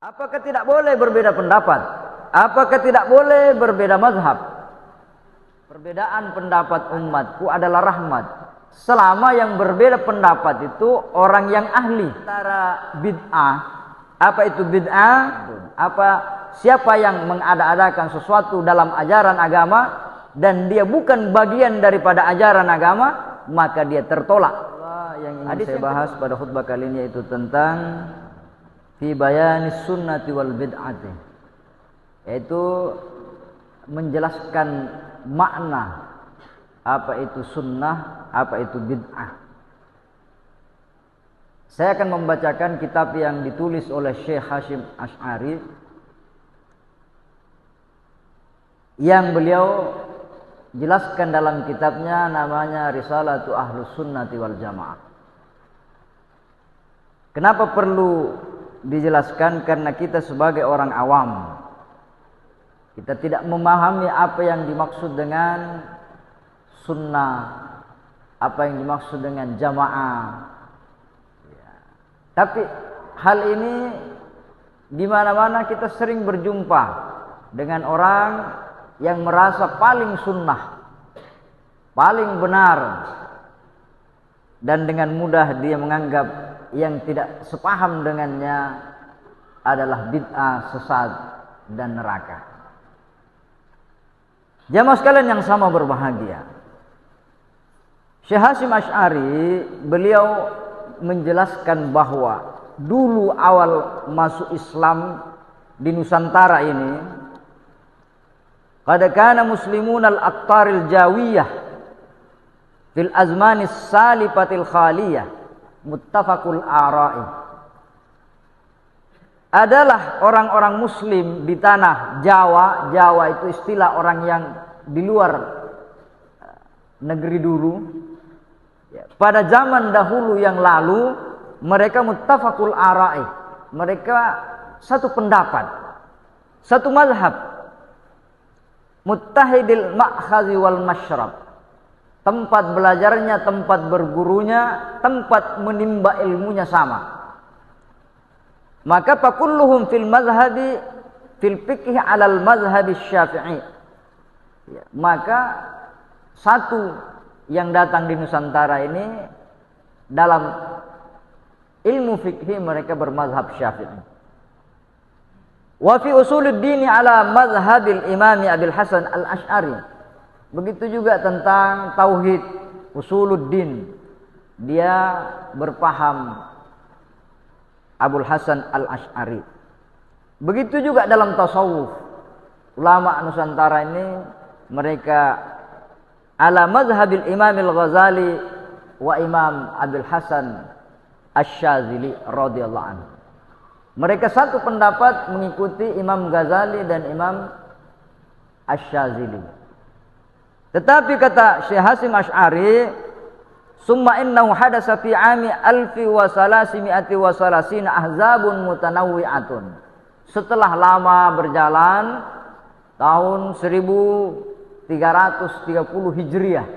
Apakah tidak boleh berbeda pendapat? Apakah tidak boleh berbeda mazhab? Perbedaan pendapat umatku adalah rahmat. Selama yang berbeda pendapat itu orang yang ahli. Antara bid'ah, apa itu bid'ah? Siapa yang mengada-adakan sesuatu dalam ajaran agama dan dia bukan bagian daripada ajaran agama, maka dia tertolak. Yang ingin saya bahas pada khutbah kali ini yaitu tentang fi bayanis sunnati wal bid'ati, yaitu menjelaskan makna apa itu sunnah, apa itu bid'ah. Saya akan membacakan kitab yang ditulis oleh Syekh Hasyim Asy'ari yang beliau jelaskan dalam kitabnya, namanya Risalatu Ahlus Sunnati wal Jamaah. Kenapa perlu dijelaskan? Karena kita sebagai orang awam, kita tidak memahami apa yang dimaksud dengan sunnah, apa yang dimaksud dengan jamaah. Tapi hal ini di mana-mana kita sering berjumpa dengan orang yang merasa paling sunnah, paling benar, dan dengan mudah dia menganggap yang tidak sepaham dengannya adalah bid'ah, sesat, dan neraka. Jamaah sekalian yang sama berbahagia, Syekh Hasyim Asy'ari beliau menjelaskan bahwa dulu awal masuk Islam di Nusantara ini, qad kana muslimun al-aqtaril jawiyah fil azmanis salifatil khaliyah muttafaqul ara'i, adalah orang-orang muslim di tanah Jawa. Jawa itu istilah orang yang di luar negeri dulu. Pada zaman dahulu yang lalu, mereka muttafaqul ara'i, mereka satu pendapat, satu mazhab, muttahidil ma'khazi wal masyrab, tempat belajarnya, tempat bergurunya, tempat menimba ilmunya sama. Maka fakulluhum fil mazhabi fil fiqh alal mazhabi syafi'i. Maka satu yang datang di Nusantara ini dalam ilmu fikih mereka bermazhab Syafi'i. Wa fi usuluddin ala mazhabil Imam Abil Hasan Al-Asy'ari. Begitu juga tentang tauhid, usuluddin, dia berpaham Abul Hasan Al-Asy'ari. Begitu juga dalam tasawuf, ulama Nusantara ini mereka ala mazhabil Imam Al-Ghazali wa Imam Abil Hasan Asy-Syadzili radhiyallahu anhu. Mereka satu pendapat mengikuti Imam Ghazali dan Imam Asy-Syadzili. Tetapi kata Syekh Hasyim Asy'ari, summa innahu hadasa fi 'ami 1330 ahzabun mutanawwi'atun. Setelah lama berjalan tahun 1330 Hijriah.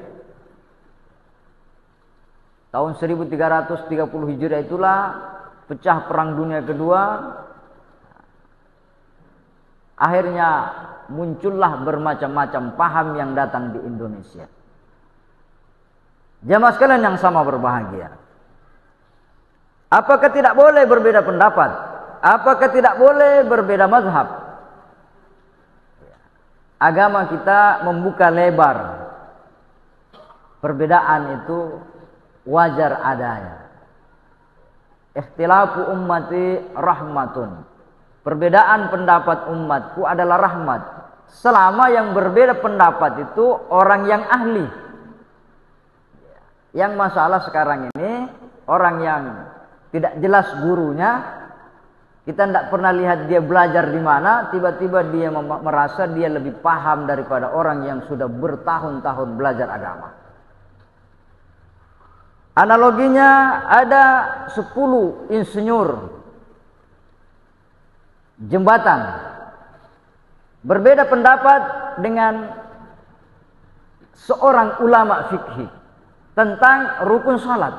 Tahun 1330 Hijriah itulah pecah perang dunia kedua. Akhirnya muncullah bermacam-macam paham yang datang di Indonesia. Jamaah sekalian yang sama berbahagia, apakah tidak boleh berbeda pendapat? Apakah tidak boleh berbeda mazhab? Agama kita membuka lebar. Perbedaan itu wajar adanya. Ikhtilafu ummati rahmatun. Perbedaan pendapat umatku adalah rahmat. Selama yang berbeda pendapat itu orang yang ahli. Yang masalah sekarang ini orang yang tidak jelas gurunya. Kita tidak pernah lihat dia belajar di mana, tiba-tiba dia merasa dia lebih paham daripada orang yang sudah bertahun-tahun belajar agama. Analoginya ada 10 insinyur jembatan berbeda pendapat dengan seorang ulama fikih tentang rukun salat.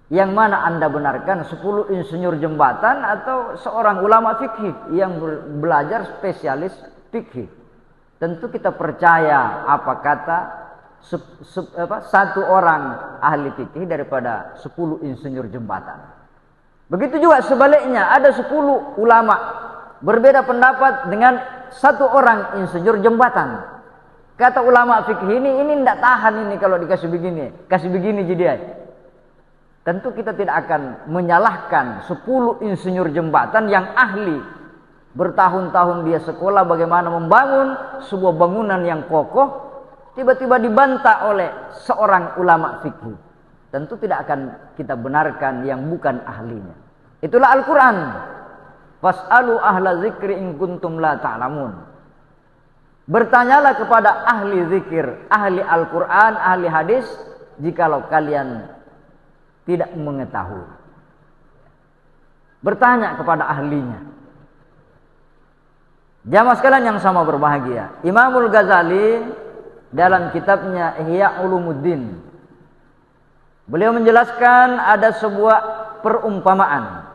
Yang mana Anda benarkan 10 insinyur jembatan atau seorang ulama fikih yang belajar spesialis fikih? Tentu kita percaya apa kata satu orang ahli fikih daripada 10 insinyur jembatan. Begitu juga sebaliknya, ada 10 ulama berbeda pendapat dengan satu orang insinyur jembatan. Kata ulama fikih ini tidak tahan ini kalau dikasih begini, kasih begini jadi. Tentu kita tidak akan menyalahkan 10 insinyur jembatan yang ahli. Bertahun-tahun dia sekolah bagaimana membangun sebuah bangunan yang kokoh, tiba-tiba dibantah oleh seorang ulama fikih. Tentu tidak akan kita benarkan yang bukan ahlinya. Itulah Al-Quran. Fas'alu ahla zikri in kuntum la ta'lamun. Bertanyalah kepada ahli zikir, ahli Al-Quran, ahli hadis, jikalau kalian tidak mengetahui. Bertanya kepada ahlinya. Jamaah sekalian yang sama berbahagia, Imamul Ghazali dalam kitabnya Ihya Ulumuddin, beliau menjelaskan ada sebuah perumpamaan.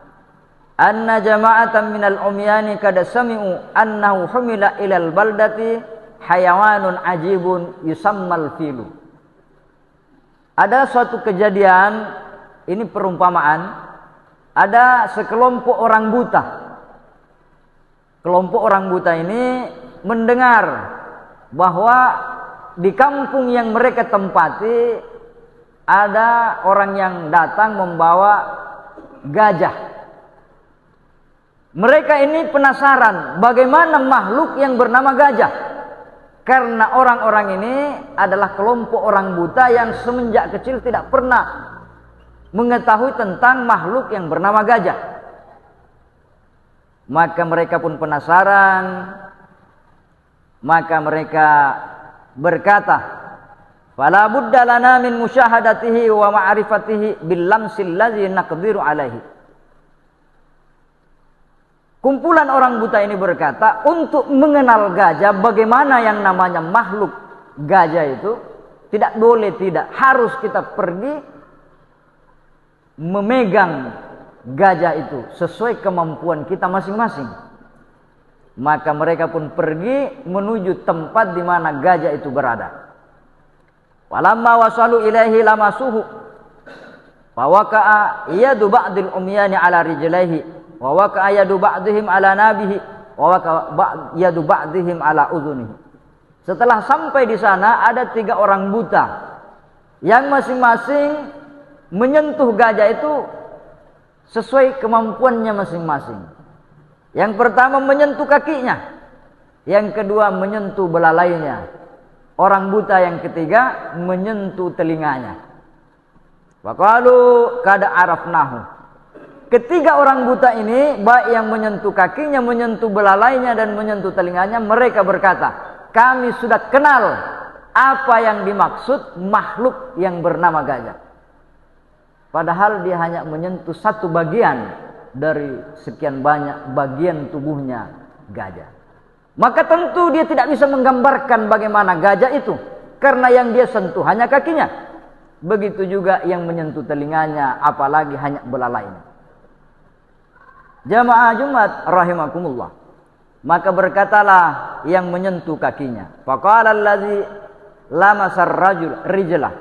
Anna jama'atan minal umyani kada sami'u annahu humila ilal baldati hayawanun ajibun yusammal filu. Ada suatu kejadian, ini perumpamaan, ada sekelompok orang buta. Kelompok orang buta ini mendengar bahwa di kampung yang mereka tempati ada orang yang datang membawa gajah. Mereka ini penasaran bagaimana makhluk yang bernama gajah. Karena orang-orang ini adalah kelompok orang buta yang semenjak kecil tidak pernah mengetahui tentang makhluk yang bernama gajah. Maka mereka pun penasaran. Maka mereka berkata, "Fala budda lana min musyahadatihi wa ma'rifatihi bil lamsil ladzi naqdiru alaihi." Kumpulan orang buta ini berkata, untuk mengenal gajah, bagaimana yang namanya makhluk gajah itu, tidak boleh tidak, harus kita pergi memegang gajah itu sesuai kemampuan kita masing-masing. Maka mereka pun pergi menuju tempat di mana gajah itu berada. Walamma wasalu ilaihi lamasuhu fa waqa'a yadu ba'dil umyani ala rijlaihi wa waqa'a yadu ba'dihim ala nabihi wa waqa'a yadu ba'dihim ala udhunihi. Setelah sampai di sana ada 3 orang buta yang masing-masing menyentuh gajah itu sesuai kemampuannya masing-masing. Yang pertama menyentuh kakinya, yang kedua menyentuh belalainya, orang buta yang ketiga menyentuh telinganya. Wa qalu qad arafnahu. Ketiga orang buta ini, baik yang menyentuh kakinya, menyentuh belalainya dan menyentuh telinganya, mereka berkata, kami sudah kenal apa yang dimaksud makhluk yang bernama gajah. Padahal dia hanya menyentuh satu bagian dari sekian banyak bagian tubuhnya gajah. Maka tentu dia tidak bisa menggambarkan bagaimana gajah itu, karena yang dia sentuh hanya kakinya. Begitu juga yang menyentuh telinganya, apalagi hanya belalainya. Jamaah Jumat rahimakumullah. Maka berkatalah yang menyentuh kakinya, faqala allazi lamasar rajul rijlah,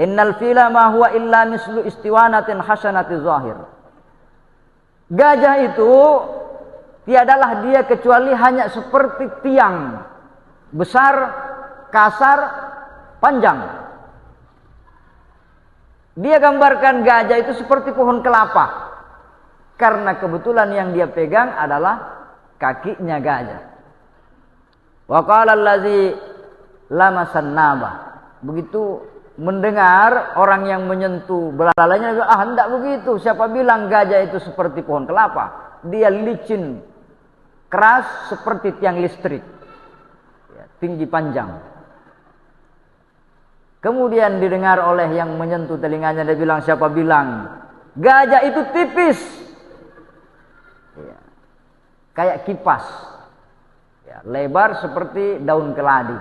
innal fila ma huwa illa mislu istiwanatin hasanati zahir. Gajah itu tiadalah dia kecuali hanya seperti tiang besar, kasar, panjang. Dia gambarkan gajah itu seperti pohon kelapa, karena kebetulan yang dia pegang adalah kakinya gajah. Wa qala allazi lamasan nabah. Begitu mendengar orang yang menyentuh belalainya, hendak begitu. Siapa bilang gajah itu seperti pohon kelapa? Dia licin, keras seperti tiang listrik, ya, tinggi panjang. Kemudian didengar oleh yang menyentuh telinganya, dia bilang, siapa bilang gajah itu tipis, ya, kayak kipas, ya, lebar seperti daun keladi.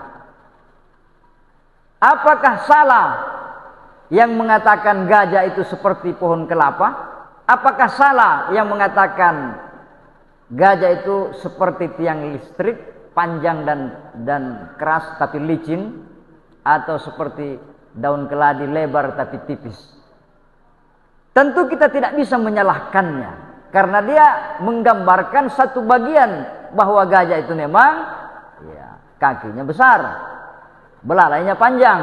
Apakah salah yang mengatakan gajah itu seperti pohon kelapa? Apakah salah yang mengatakan gajah itu seperti tiang listrik, panjang dan keras tapi licin, atau seperti daun keladi lebar tapi tipis? Tentu kita tidak bisa menyalahkannya, karena dia menggambarkan satu bagian bahwa gajah itu memang kakinya besar, belalainya panjang,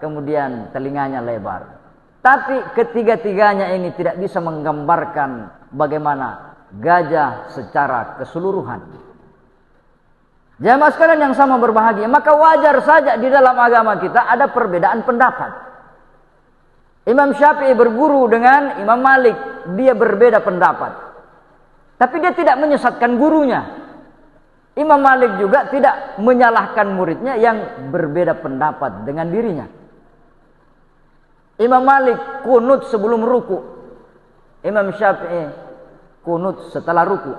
kemudian telinganya lebar. Tapi ketiga-tiganya ini tidak bisa menggambarkan bagaimana gajah secara keseluruhan. Jamaah sekalian yang sama berbahagia, maka wajar saja di dalam agama kita ada perbedaan pendapat. Imam Syafi'i berguru dengan Imam Malik, dia berbeda pendapat. Tapi dia tidak menyesatkan gurunya. Imam Malik juga tidak menyalahkan muridnya yang berbeda pendapat dengan dirinya. Imam Malik kunut sebelum ruku, Imam Syafi'i kunut setelah ruku.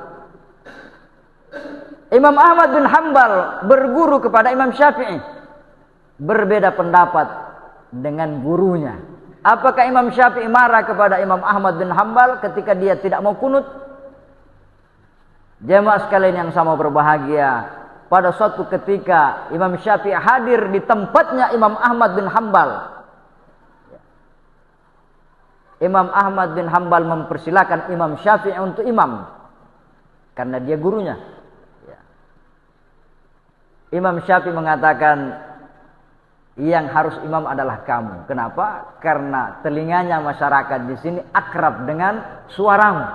Imam Ahmad bin Hanbal berguru kepada Imam Syafi'i, berbeda pendapat dengan gurunya. Apakah Imam Syafi'i marah kepada Imam Ahmad bin Hanbal ketika dia tidak mau kunut? Jemaah sekalian yang sama berbahagia, pada suatu ketika Imam Syafi'i hadir di tempatnya Imam Ahmad bin Hanbal. Imam Ahmad bin Hanbal mempersilakan Imam Syafi'i untuk imam karena dia gurunya. Imam Syafi'i mengatakan yang harus imam adalah kamu. Kenapa? Karena telinganya masyarakat di sini akrab dengan suaramu.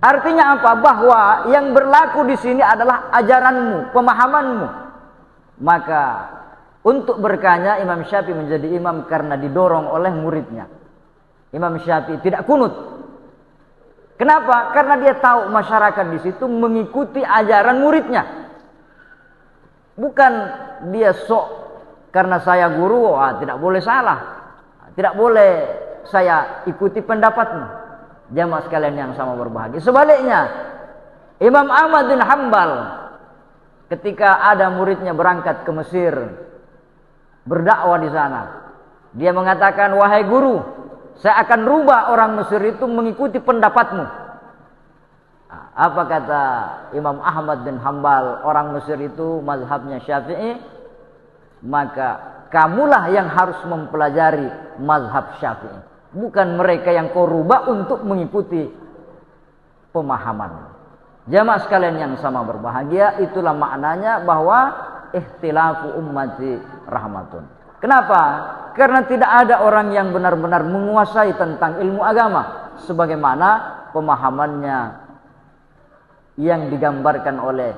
Artinya apa? Bahwa yang berlaku di sini adalah ajaranmu, pemahamanmu. Maka untuk berkahnya Imam Syafi'i menjadi imam karena didorong oleh muridnya. Imam Syafi'i tidak kunut. Kenapa? Karena dia tahu masyarakat di situ mengikuti ajaran muridnya. Bukan dia sok karena saya guru, tidak boleh salah. Tidak boleh saya ikuti pendapatmu. Jamaah sekalian yang sama berbahagia. Sebaliknya, Imam Ahmad bin Hanbal ketika ada muridnya berangkat ke Mesir berdakwah di sana, dia mengatakan, wahai guru, saya akan rubah orang Mesir itu mengikuti pendapatmu. Apa kata Imam Ahmad bin Hanbal? Orang Mesir itu mazhabnya Syafi'i, maka kamulah yang harus mempelajari mazhab Syafi'i, bukan mereka yang kau rubah untuk mengikuti pemahaman. Jamaah sekalian yang sama berbahagia, itulah maknanya bahwa ikhtilafu ummati rahmatun. Kenapa? Karena tidak ada orang yang benar-benar menguasai tentang ilmu agama sebagaimana pemahamannya yang digambarkan oleh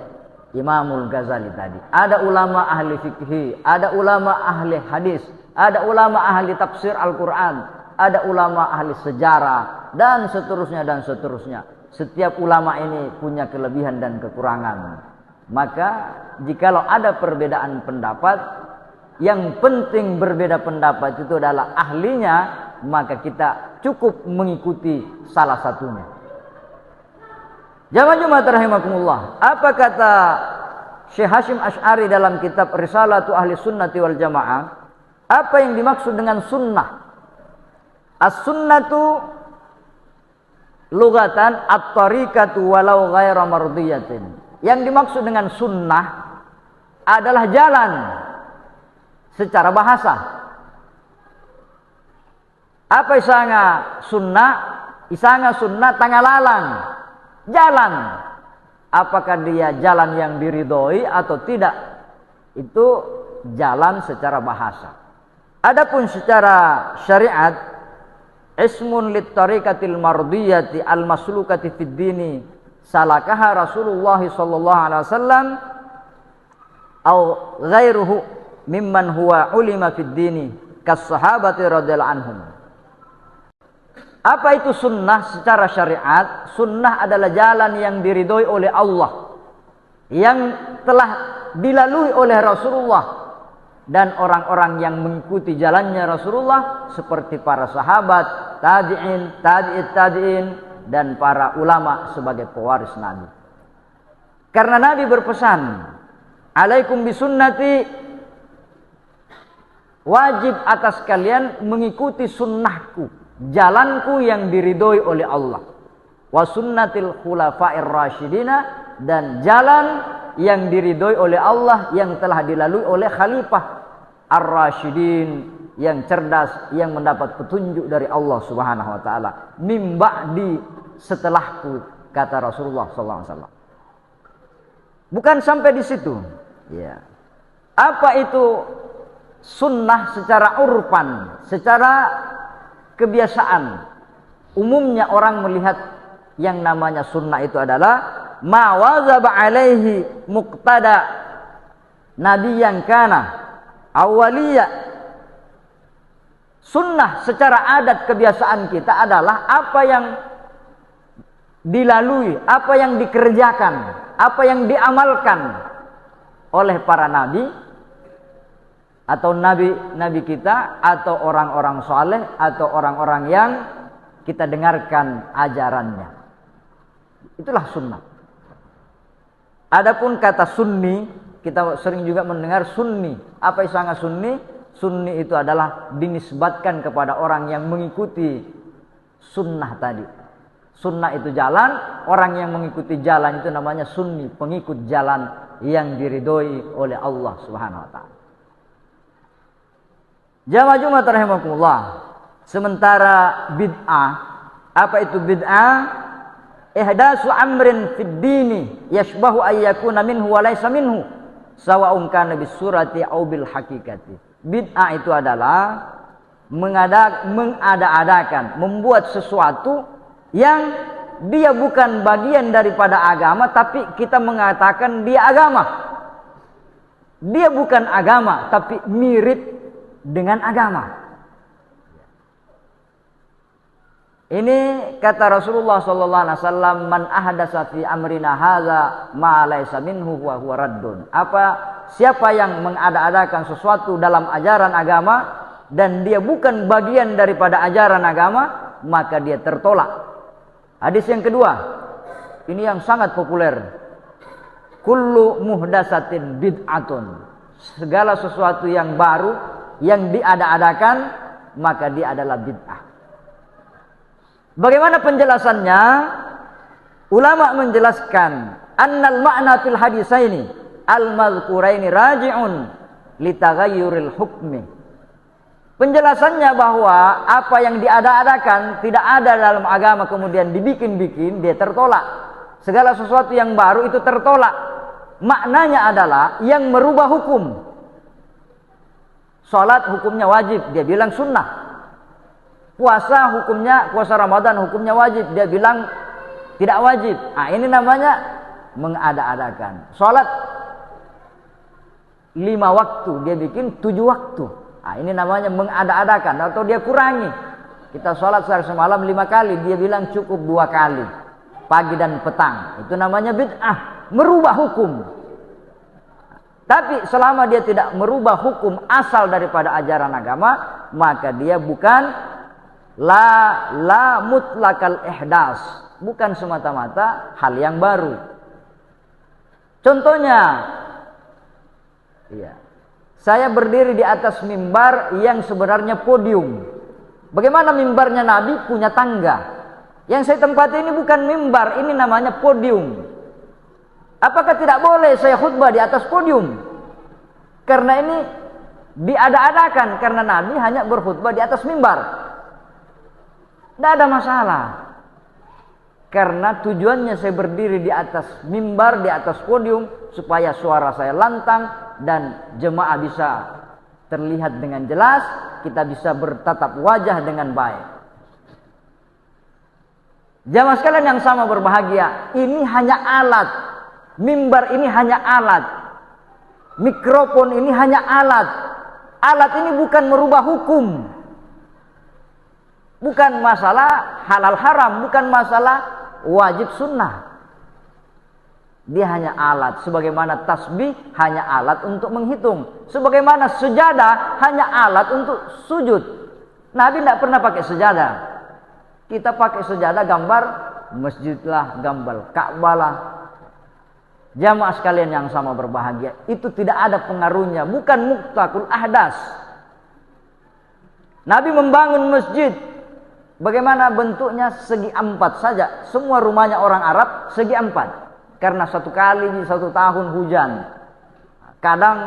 Imamul Ghazali tadi. Ada ulama ahli fikih, ada ulama ahli hadis, ada ulama ahli tafsir Al-Quran, ada ulama ahli sejarah, dan seterusnya dan seterusnya. Setiap ulama ini punya kelebihan dan kekurangan. Maka jikalau ada perbedaan pendapat, yang penting berbeda pendapat itu adalah ahlinya, maka kita cukup mengikuti salah satunya. Jamaah Jumat rahimakumullah, apa kata Syekh Hashim Asy'ari dalam kitab Risalatu Ahli Sunnati wal Jamaah? Apa yang dimaksud dengan sunnah? As-sunnatu lugatan at-tariqatu walau ghaira mardiyatin. Yang dimaksud dengan sunnah adalah jalan secara bahasa. Apa isanga sunnah? Isanga sunnah tangalalang, jalan. Apakah dia jalan yang diridhoi atau tidak? Itu jalan secara bahasa. Adapun secara syariat, ismun lit tariqatil mardiyati al maslukati fid dini salakaha Rasulullah sallallahu alaihi wasallam au ghairuhu mimman huwa ulima fid dini kas sahabati radhiyallahu anhum. Apa itu sunnah secara syariat? Sunnah adalah jalan yang diridhoi oleh Allah, yang telah dilalui oleh Rasulullah dan orang-orang yang mengikuti jalannya Rasulullah seperti para sahabat, tabi'in, tabi'it tabi'in, dan para ulama sebagai pewaris Nabi. Karena Nabi berpesan, alaikum bisunnati wajib atas kalian mengikuti sunnahku, jalanku yang diridhoi oleh Allah, wa sunnatil khulafa'ir rasyidina, dan jalan yang diridhoi oleh Allah yang telah dilalui oleh khalifah ar-rasyidin yang cerdas, yang mendapat petunjuk dari Allah Subhanahu wa taala, mim ba'di, setelahku, kata Rasulullah sallallahu alaihi wasallam. Bukan sampai di situ. Ya. Apa itu sunnah secara urfan, secara kebiasaan? Umumnya orang melihat yang namanya sunnah itu adalah ma wazaba alaihi muqtada nabi yang kana awaliya. Sunnah secara adat kebiasaan kita adalah apa yang dilalui, apa yang dikerjakan, apa yang diamalkan oleh para nabi atau nabi kita, atau orang-orang saleh, atau orang-orang yang kita dengarkan ajarannya. Itulah sunnah. Adapun kata sunni, kita sering juga mendengar sunni. Apa istilahnya sunni? Sunni itu adalah dinisbatkan kepada orang yang mengikuti sunnah tadi. Sunnah itu jalan, orang yang mengikuti jalan itu namanya sunni, pengikut jalan yang diridhoi oleh Allah Subhanahu wa taala. Jamaah Jumat rahimakumullah. Sementara bid'ah, apa itu bid'ah? Ihdasu amrin fid dini yashbahu ayyakuna minhu wa laysa minhu, sawa'un kana bisurati aw bil haqiqati. Bid'ah itu adalah mengada-adakan, membuat sesuatu yang dia bukan bagian daripada agama, tapi kita mengatakan dia agama. Dia bukan agama, tapi mirip dengan agama. Ini kata Rasulullah sallallahu alaihi wasallam, man ahdatsa fi amrina hadza ma laysa minhu wa huwa raddun. Siapa yang mengada-adakan sesuatu dalam ajaran agama dan dia bukan bagian daripada ajaran agama, maka dia tertolak. Hadis yang kedua, ini yang sangat populer. Kullu muhdatsatin bid'atun. Segala sesuatu yang baru yang diada-adakan, maka dia adalah bid'ah. Bagaimana penjelasannya? Ulama menjelaskan annal ma'na fil hadisaini al-mazkuraini raji'un li taghayyuril hukmi. Penjelasannya bahwa apa yang diada-adakan tidak ada dalam agama kemudian dibikin-bikin, dia tertolak. Segala sesuatu yang baru itu tertolak. Maknanya adalah yang merubah hukum. Salat hukumnya wajib, dia bilang sunnah. Puasa hukumnya, puasa Ramadan hukumnya wajib, dia bilang tidak wajib. Nah, ini namanya mengada-adakan. Salat 5 waktu, dia bikin 7 waktu. Nah, ini namanya mengada-adakan atau dia kurangi. Kita sholat sehari semalam 5 kali, dia bilang cukup 2 kali, pagi dan petang. Itu namanya bid'ah, merubah hukum. Tapi selama dia tidak merubah hukum asal daripada ajaran agama, maka dia bukan la mutlakal ihdas, bukan semata-mata hal yang baru. Contohnya, saya berdiri di atas mimbar yang sebenarnya podium. Bagaimana mimbarnya Nabi punya tangga? Yang saya tempati ini bukan mimbar, ini namanya podium. Apakah tidak boleh saya khutbah di atas podium? Karena ini diada-adakan, karena Nabi hanya berkhutbah di atas mimbar. Tidak ada masalah. Karena tujuannya saya berdiri di atas mimbar, di atas podium, supaya suara saya lantang dan jemaah bisa terlihat dengan jelas, kita bisa bertatap wajah dengan baik. Jamaah sekalian yang sama berbahagia, ini hanya alat. Mimbar ini hanya alat. Mikrofon ini hanya alat. Alat ini bukan merubah hukum. Bukan masalah halal haram, bukan masalah wajib sunnah. Dia hanya alat. Sebagaimana tasbih hanya alat untuk menghitung, sebagaimana sejadah hanya alat untuk sujud. Nabi tidak pernah pakai sejadah. Kita pakai sejadah gambar masjid lah, gambar Ka'bah lah. Jamaah sekalian yang sama berbahagia, itu tidak ada pengaruhnya, bukan mutlakul ahdas. Nabi membangun masjid. Bagaimana bentuknya? Segi empat saja. Semua rumahnya orang Arab segi empat. Karena satu kali di satu tahun hujan. Kadang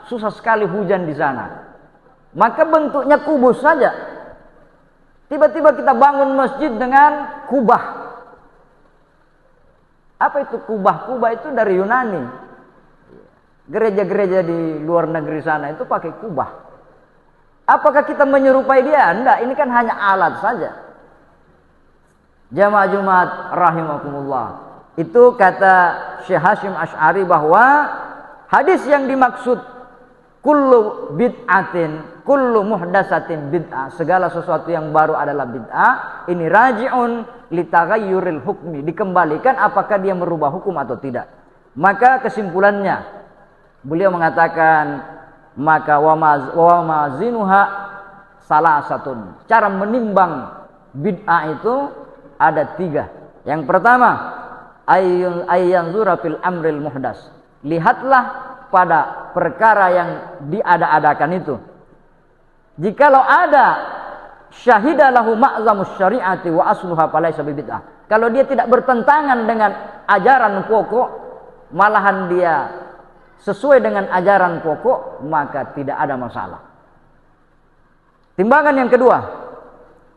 susah sekali hujan di sana. Maka bentuknya kubus saja. Tiba-tiba kita bangun masjid dengan kubah. Apa itu kubah? Kubah itu dari Yunani. Gereja-gereja di luar negeri sana itu pakai kubah. Apakah kita menyerupai dia? Enggak, ini kan hanya alat saja. Jamaah Jumat rahimakumullah. Itu kata Syekh Hasyim Asy'ari bahwa hadis yang dimaksud kullu bid'atin, kullu muhdatsatin bid'ah, segala sesuatu yang baru adalah bid'ah, ini raji'un li taghayyuril hukmi, dikembalikan apakah dia merubah hukum atau tidak. Maka kesimpulannya beliau mengatakan maka wa mazinuha salasatun. Cara menimbang bid'ah itu ada 3. Yang pertama, ayyanzura fil amril muhdas. Lihatlah pada perkara yang diada-adakan itu. Jikalau ada syahida lahu ma'zamus syari'ati wa asluha falaysa bid'ah. Kalau dia tidak bertentangan dengan ajaran pokok, malahan dia sesuai dengan ajaran pokok, maka tidak ada masalah. Timbangan yang kedua,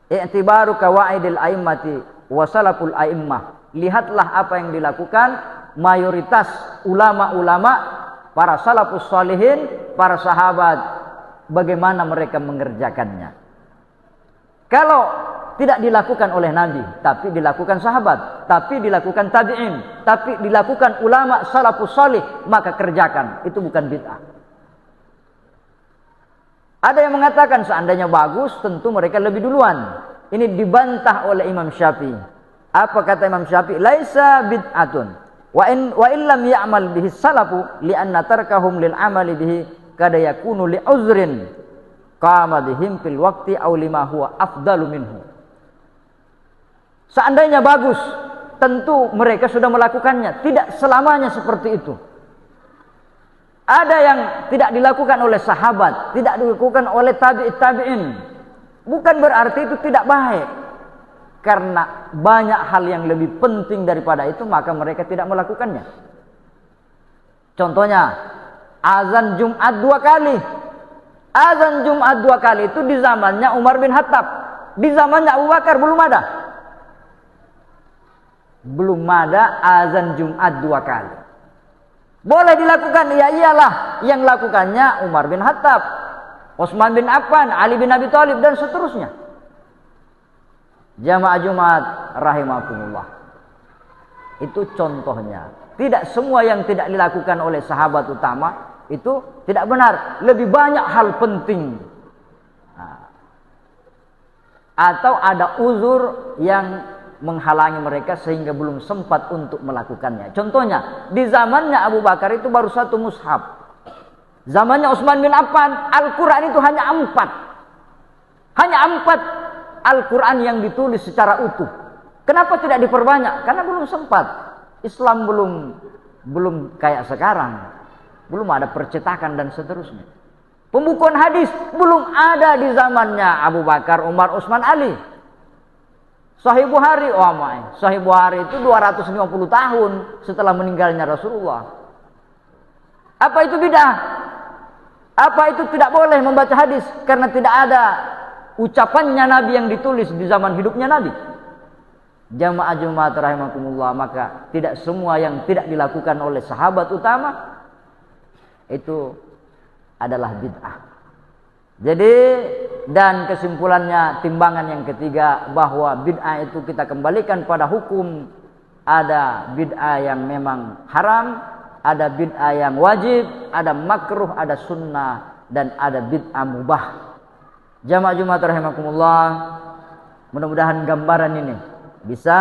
i'tibaru qawaidil a'immati wa salaful a'immah. Lihatlah apa yang dilakukan mayoritas ulama-ulama, para salafus shalihin, para sahabat, bagaimana mereka mengerjakannya. Kalau tidak dilakukan oleh Nabi, tapi dilakukan sahabat, tapi dilakukan tabi'in, tapi dilakukan ulama salafus shalih, maka kerjakan. Itu bukan bid'ah. Ada yang mengatakan seandainya bagus, tentu mereka lebih duluan. Ini dibantah oleh Imam Syafi'i. Apa kata Imam Syafi'i? Laisa bid'atun wa in lam ya'mal bihi salafu li'anna tarkahum lil amali bihi kada yakunu li uzrin qama bihim fil waqti aw lima huwa afdalu minhu. Seandainya bagus, tentu mereka sudah melakukannya. Tidak selamanya seperti itu. Ada yang tidak dilakukan oleh sahabat, tidak dilakukan oleh tabi'in. Bukan berarti itu tidak baik. Karena banyak hal yang lebih penting daripada itu, maka mereka tidak melakukannya. Contohnya, azan Jumat 2 kali. Azan Jumat 2 kali itu di zamannya Umar bin Khattab. Di zamannya Abu Bakar belum ada. Belum ada azan Jumat 2 kali. Boleh dilakukan? Ya iyalah. Yang lakukannya Umar bin Khattab, Utsman bin Affan, Ali bin Abi Thalib, dan seterusnya. Jamaah Jumat rahimakumullah. Itu contohnya. Tidak semua yang tidak dilakukan oleh sahabat utama itu tidak benar. Lebih banyak hal penting. Atau ada uzur yang menghalangi mereka sehingga belum sempat untuk melakukannya. Contohnya, di zamannya Abu Bakar itu baru 1 mushaf. Zamannya Utsman bin Affan, Al-Quran itu hanya 4. Hanya 4 Al-Quran yang ditulis secara utuh. Kenapa tidak diperbanyak? Karena belum sempat. Islam belum kayak sekarang. Belum ada percetakan dan seterusnya. Pembukuan hadis belum ada di zamannya Abu Bakar, Umar, Utsman, Ali. Sahih Bukhari, Sahih Bukhari itu 250 tahun setelah meninggalnya Rasulullah. Apa itu bid'ah? Apa itu tidak boleh membaca hadis karena tidak ada ucapannya Nabi yang ditulis di zaman hidupnya Nabi? Jamaah Jumat rahimakumullah, maka tidak semua yang tidak dilakukan oleh sahabat utama itu adalah bid'ah. Jadi, dan kesimpulannya, timbangan yang ketiga, bahwa bid'ah itu kita kembalikan pada hukum. Ada bid'ah yang memang haram, ada bid'ah yang wajib, ada makruh, ada sunnah, dan ada bid'ah mubah. Jamaah Jumat rahimakumullah, mudah-mudahan gambaran ini bisa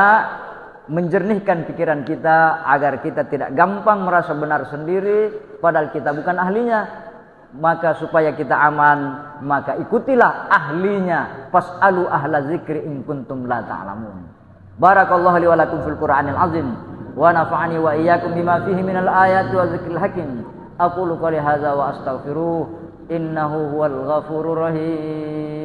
menjernihkan pikiran kita agar kita tidak gampang merasa benar sendiri padahal kita bukan ahlinya. Maka supaya kita aman, maka ikutilah ahlinya. Fas'alu ahla zikri in kuntum la ta'lamun. Barakallahu li wa lakum fil Qur'anil azim wa nafa'ani wa iyyakum bima fihi minal ayati wa zikril hakim. Aqulu qouli hadza wa astaghfiruh innahu huwal ghafurur rahim.